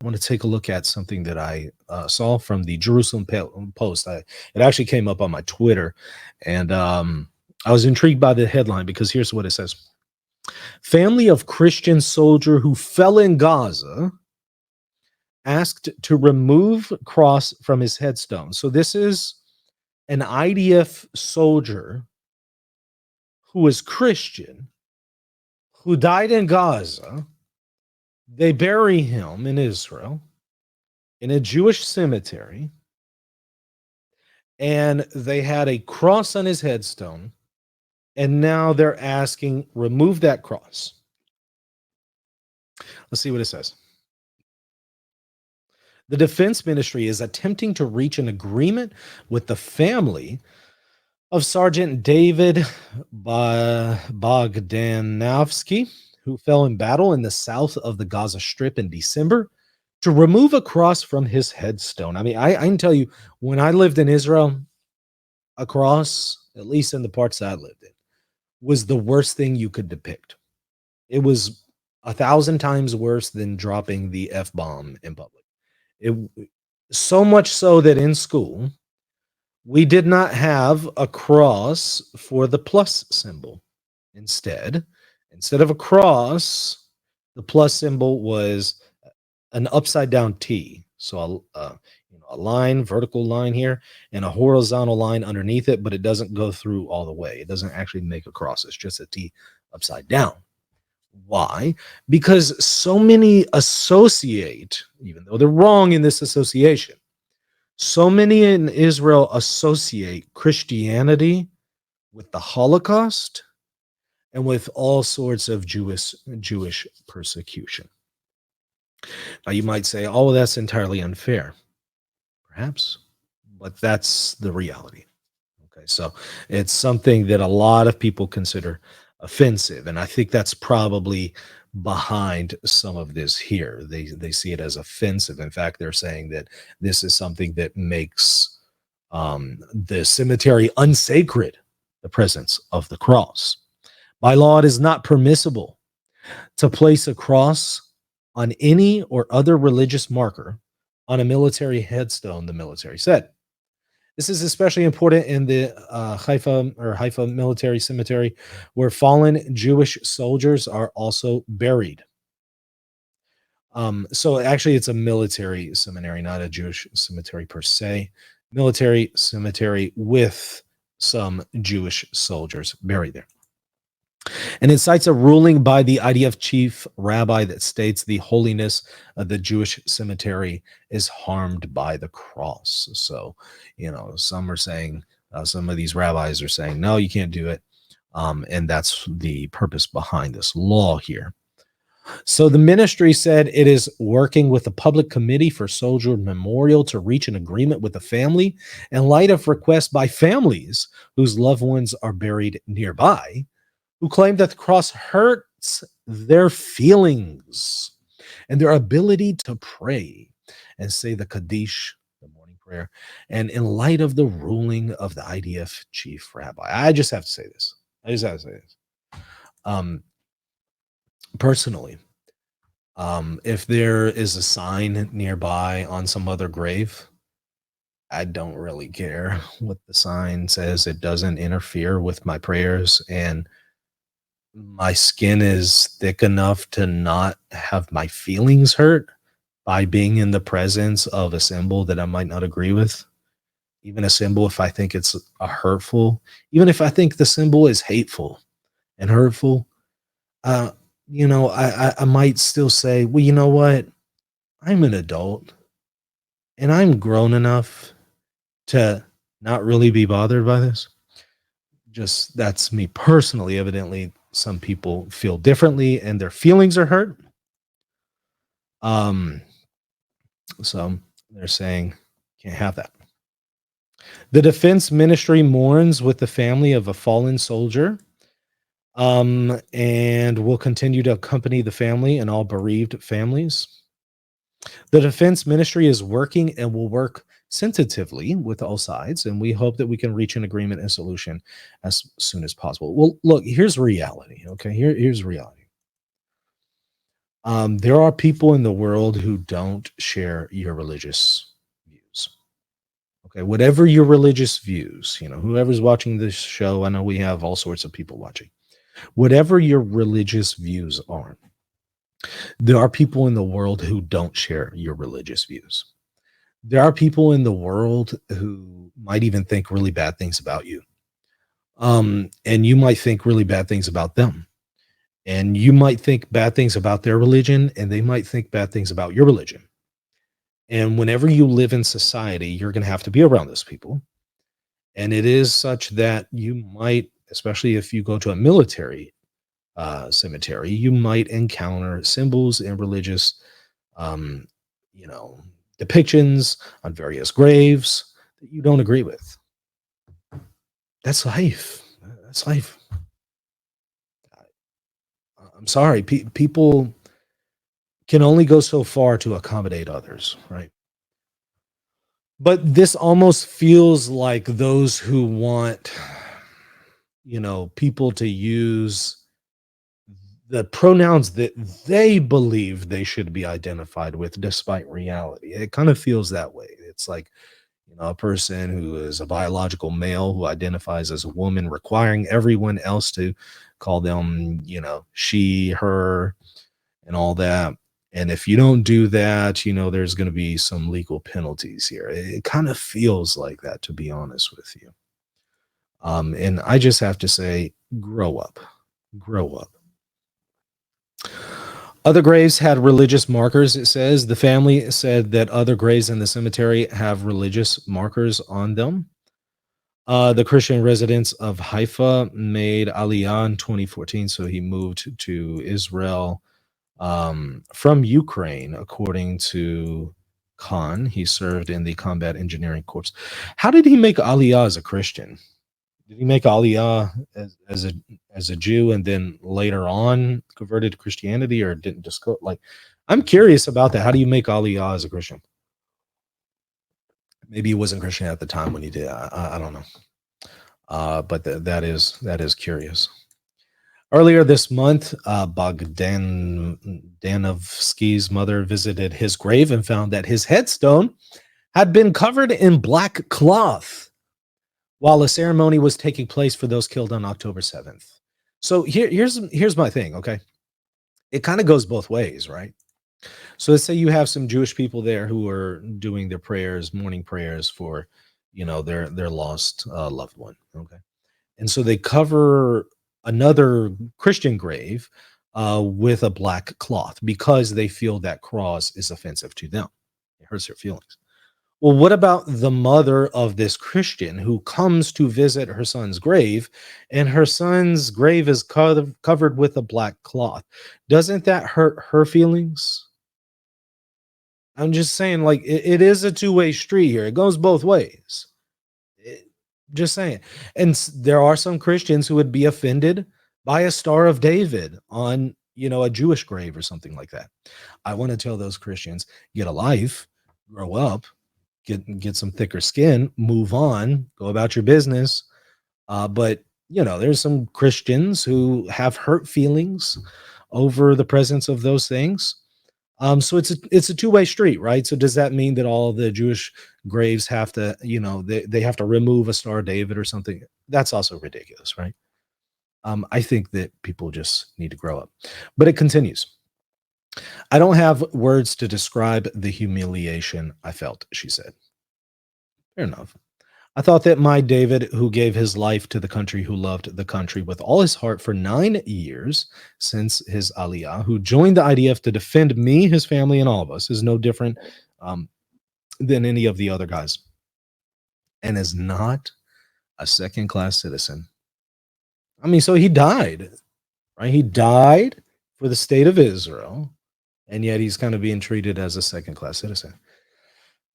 I want to take a look at something that I saw from the Jerusalem Post. It actually came up on my Twitter, and I was intrigued by the headline because here's what it says: Family of Christian soldier who fell in Gaza asked to remove cross from his headstone. So this is an IDF soldier who is Christian who died in Gaza. They bury him in Israel in a Jewish cemetery, and they had a cross on his headstone, and now they're asking remove that cross. Let's see what it says. The defense ministry is attempting to reach an agreement with the family of Sergeant David Bogdanovsky, who fell in battle in the south of the Gaza Strip in December, to remove a cross from his headstone. I mean, I can tell you, when I lived in Israel, a cross, at least in the parts I lived in, was the worst thing you could depict. It was 1,000 times worse than dropping the F-bomb in public. It so much so that in school, we did not have a cross for the plus symbol. Instead of a cross, the plus symbol was an upside down T. So a line, vertical line here, and a horizontal line underneath it, but it doesn't go through all the way. It doesn't actually make a cross. It's just a T upside down. Why? Because so many associate, even though they're wrong in this association, so many in Israel associate Christianity with the Holocaust and with all sorts of Jewish persecution. Now, you might say, oh, that's entirely unfair. Perhaps, but that's the reality. Okay, so it's something that a lot of people consider offensive, and I think that's probably behind some of this here. They see it as offensive. In fact, they're saying that this is something that makes the cemetery unsacred, the presence of the cross. By law, it is not permissible to place a cross on any or other religious marker on a military headstone, the military said. This is especially important in the Haifa military cemetery, where fallen Jewish soldiers are also buried. So actually, it's a military cemetery, not a Jewish cemetery per se. Military cemetery with some Jewish soldiers buried there. And it cites a ruling by the IDF chief rabbi that states the holiness of the Jewish cemetery is harmed by the cross. So, some are saying, some of these rabbis are saying, no, you can't do it. And that's the purpose behind this law here. So the ministry said it is working with the Public Committee for Soldier Memorial to reach an agreement with the family in light of requests by families whose loved ones are buried nearby, who claim that the cross hurts their feelings and their ability to pray and say the Kaddish, the morning prayer, and in light of the ruling of the IDF chief rabbi. I just have to say this. Personally, if there is a sign nearby on some other grave, I don't really care what the sign says. It doesn't interfere with my prayers, and my skin is thick enough to not have my feelings hurt by being in the presence of a symbol that I might not agree with. Even a symbol, if I think it's hurtful, even if I think the symbol is hateful and hurtful, I might still say, well, you know what? I'm an adult and I'm grown enough to not really be bothered by this. Just that's me personally. Evidently, some people feel differently and their feelings are hurt. So they're saying can't have that. The defense ministry mourns with the family of a fallen soldier, and will continue to accompany the family and all bereaved families. The defense ministry is working and will work sensitively with all sides, and we hope that we can reach an agreement and solution as soon as possible. Well, look, here's reality. Okay, here's reality. There are people in the world who don't share your religious views. Okay, whatever your religious views, whoever's watching this show, I know we have all sorts of people watching. Whatever your religious views are, there are people in the world who don't share your religious views. There are people in the world who might even think really bad things about you. And you might think really bad things about them. And you might think bad things about their religion, and they might think bad things about your religion. And whenever you live in society, you're going to have to be around those people. And it is such that you might, especially if you go to a military cemetery, you might encounter symbols and religious, um, you know, depictions on various graves that you don't agree with. That's life. That's life. I'm sorry. People can only go so far to accommodate others, right? But this almost feels like those who want, people to use the pronouns that they believe they should be identified with despite reality. It kind of feels that way. It's like, a person who is a biological male who identifies as a woman, requiring everyone else to call them, she, her, and all that. And if you don't do that, there's going to be some legal penalties here. It kind of feels like that, to be honest with you. And I just have to say, grow up, grow up. Other graves had religious markers, it says. The family said that other graves in the cemetery have religious markers on them. The Christian residents of Haifa made Aliyah in 2014, so he moved to Israel from Ukraine, according to Khan. He served in the Combat Engineering Corps. How did he make Aliyah as a Christian? Did he make Aliyah as a Jew and then later on converted to Christianity, or didn't just go like? I'm curious about that. How do you make Aliyah as a Christian? Maybe he wasn't Christian at the time when he did. I don't know. But that is curious. Earlier this month, Bogdanovsky's mother visited his grave and found that his headstone had been covered in black cloth while a ceremony was taking place for those killed on October 7th. So here's my thing, okay? It kind of goes both ways, right? So let's say you have some Jewish people there who are doing their prayers, morning prayers for, their lost loved one, okay? And so they cover another Christian grave with a black cloth because they feel that cross is offensive to them. It hurts their feelings. Well, what about the mother of this Christian who comes to visit her son's grave, and her son's grave is covered with a black cloth? Doesn't that hurt her feelings? I'm just saying, like, it is a two-way street here. It goes both ways. It- just saying. And there are some Christians who would be offended by a Star of David on, a Jewish grave or something like that. I want to tell those Christians, get a life, grow up, get some thicker skin, move on, go about your business. But there's some Christians who have hurt feelings over the presence of those things. So it's a two-way street, right? So does that mean that all the Jewish graves have to, they have to remove a Star of David or something? That's also ridiculous, right? I think that people just need to grow up. But it continues. I don't have words to describe the humiliation I felt, she said. Fair enough. I thought that my David, who gave his life to the country, who loved the country with all his heart for 9 years since his Aliyah, who joined the IDF to defend me, his family, and all of us, is no different um, than any of the other guys, and is not a second class citizen. I mean, so he died, right? He died for the state of Israel, and yet he's kind of being treated as a second class citizen.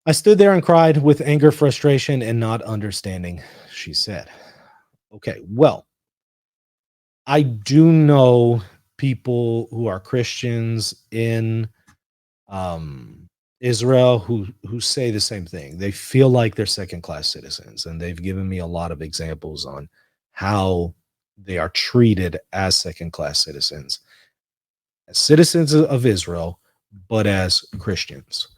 I stood there and cried with anger, frustration, and not understanding, she said. Okay, well, I do know people who are Christians in Israel who say the same thing. They feel like they're second class citizens, and they've given me a lot of examples on how they are treated as second class citizens. as citizens of Israel, but as Christians.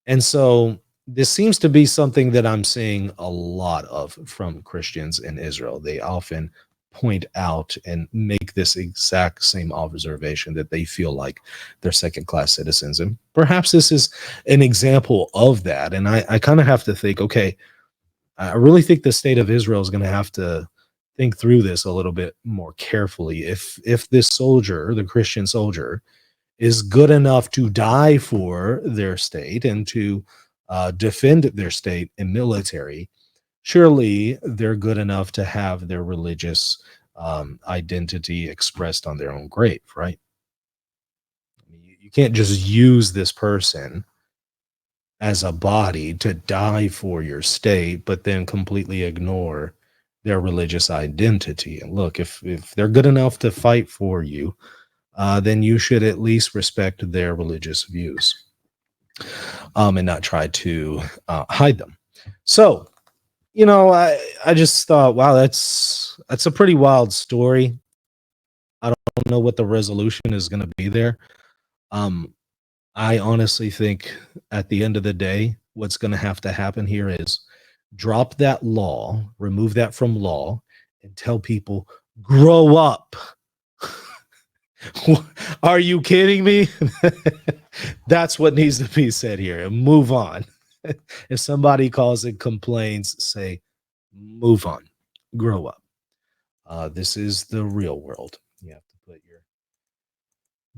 And so this seems to be something that I'm seeing a lot of from Christians in Israel. They often point out and make this exact same observation that they feel like they're second class citizens. And perhaps this is an example of that. And I kind of have to think, okay, I really think the state of Israel is going to have to think through this a little bit more carefully. If this soldier, the Christian soldier, is good enough to die for their state and to defend their state in military, surely they're good enough to have their religious identity expressed on their own grave, right? I mean, you can't just use this person as a body to die for your state, but then completely ignore their religious identity. And look, if they're good enough to fight for you, then you should at least respect their religious views, and not try to hide them. So, I just thought, wow, that's a pretty wild story. I don't know what the resolution is going to be there. Um, I honestly think at the end of the day, what's going to have to happen here is drop that law, remove that from law, and tell people, grow up. Are you kidding me? That's what needs to be said here. Move on. If somebody calls and complains, say, move on, grow up. This is the real world. You have to put your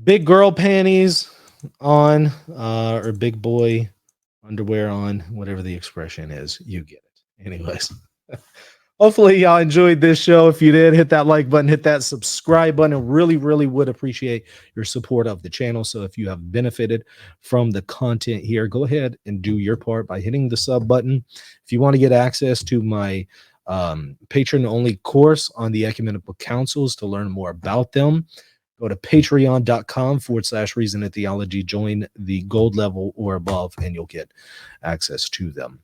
big girl panties on, or big boy underwear on, whatever the expression is. You get it. Anyways. Hopefully y'all enjoyed this show. If you did, hit that like button, hit that subscribe button. I really, really would appreciate your support of the channel. So if you have benefited from the content here, go ahead and do your part by hitting the sub button. If you want to get access to my patron-only course on the ecumenical councils to learn more about them, go to patreon.com/reason and theology, join the gold level or above, and you'll get access to them.